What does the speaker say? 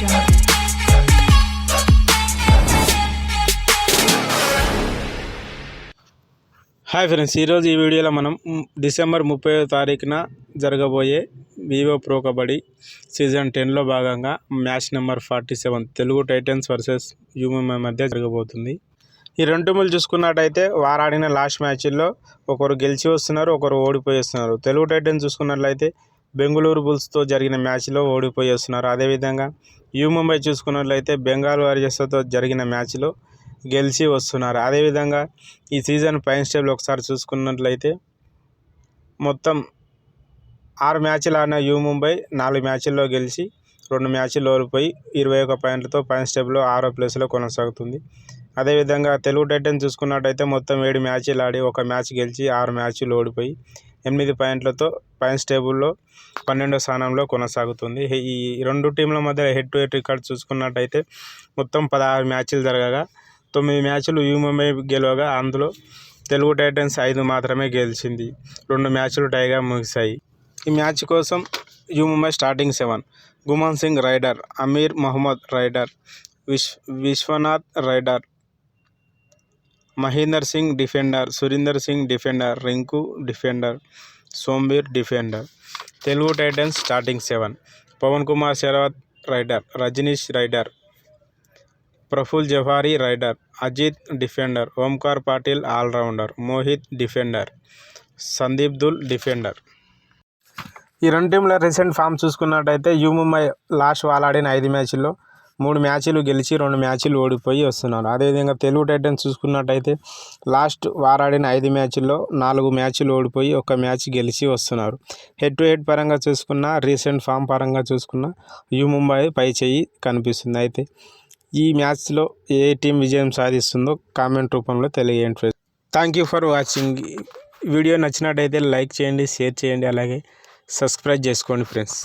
jungle. Hi friends, ఈరోజు ఈ వీడియోలో మనం డిసెంబర్ 30వ తారీఖున జరగబోయే వివో ప్రో కబడ్డీ సీజన్ 10లో భాగంగా match number 47 Telugu Titans versus యూఎంఐ మధ్య జరగబోతుంది. ఈ రెండు టీములు చూసుకున్నట్టయితే వారు ఆడిన లాస్ట్ మ్యాచ్ల్లో ఒకరు గెలిచి వస్తున్నారు, ఒకరు ఓడిపోయి వస్తున్నారు. తెలుగు టైటన్స్ చూసుకున్నట్లయితే బెంగళూరు బుల్స్తో జరిగిన మ్యాచ్లో ఓడిపోయి వస్తున్నారు. అదేవిధంగా యూఎంఐ చూసుకున్నట్లయితే బెంగాల్ వారియర్స్తో జరిగిన మ్యాచ్లో గెలిచి వస్తున్నారు. అదేవిధంగా ఈ సీజన్ పాయింట్స్ టేబుల్ ఒకసారి చూసుకున్నట్లయితే మొత్తం 6 మ్యాచ్లు ఆడిన యూముంబై 4 మ్యాచ్ల్లో గెలిచి 2 మ్యాచ్లు ఓడిపోయి 21 పాయింట్లతో పాయింట్స్ టేబుల్లో 6వ ప్లేస్లో కొనసాగుతుంది. అదేవిధంగా తెలుగు టైటన్స్ చూసుకున్నట్టయితే మొత్తం 7 మ్యాచ్లు ఆడి 1 మ్యాచ్ గెలిచి 6 మ్యాచ్లు ఓడిపోయి 8 పాయింట్లతో పాయింట్స్ టేబుల్లో 12వ స్థానంలో కొనసాగుతుంది. ఈ రెండు టీంల మధ్య హెడ్ టు హెడ్ రికార్డ్ చూసుకున్నట్టయితే మొత్తం 16 మ్యాచ్లు జరగగా 9 మ్యాచ్లు యూఎంఐ గెలవగా అందులో తెలుగు టైటన్స్ 5 మాత్రమే గెలిచింది. 2 మ్యాచ్లు టైగా ముగిశాయి. ఈ మ్యాచ్ కోసం యూఎంఐ starting 7: Guman Singh raider, Amir Mohammad raider, Vishwanath raider, Mahender Singh defender, Surinder Singh defender, Rinku defender, Sombir defender. Telugu Titans starting 7: Pawan Kumar Sehrawat raider, Rajneesh raider, Praful Zaveri raider, Ajith defender, Omkar Patil allrounder, Mohit defender, Sandeep Dhull defender. ఈ రెండు టీంల రీసెంట్ ఫామ్ చూసుకున్నట్టయితే యూఎంఐ లాస్ట్ వాళ్ళు ఆడిన 5 మ్యాచ్ల్లో 3 మ్యాచ్లు గెలిచి 2 మ్యాచ్లు ఓడిపోయి వస్తున్నారు. అదేవిధంగా తెలుగు టైటన్స్ చూసుకున్నట్టయితే లాస్ట్ వారాడిన 5 మ్యాచ్ల్లో 4 మ్యాచ్లు ఓడిపోయి 1 మ్యాచ్ గెలిచి వస్తున్నారు. హెడ్ టు హెడ్ పరంగా చూసుకున్న, రీసెంట్ ఫామ్ పరంగా చూసుకున్న యూఎంఐ పై చేయి కనిపిస్తుంది. అయితే ఈ మ్యాచ్లో ఏ టీం విజయం సాధిస్తుందో కామెంట్ రూపంలో తెలియజేయండి friends. Thank you for watching. Video నచ్చినట్టయితే లైక్ చేయండి, షేర్ చేయండి, అలాగే సబ్స్క్రైబ్ చేసుకోండి ఫ్రెండ్స్.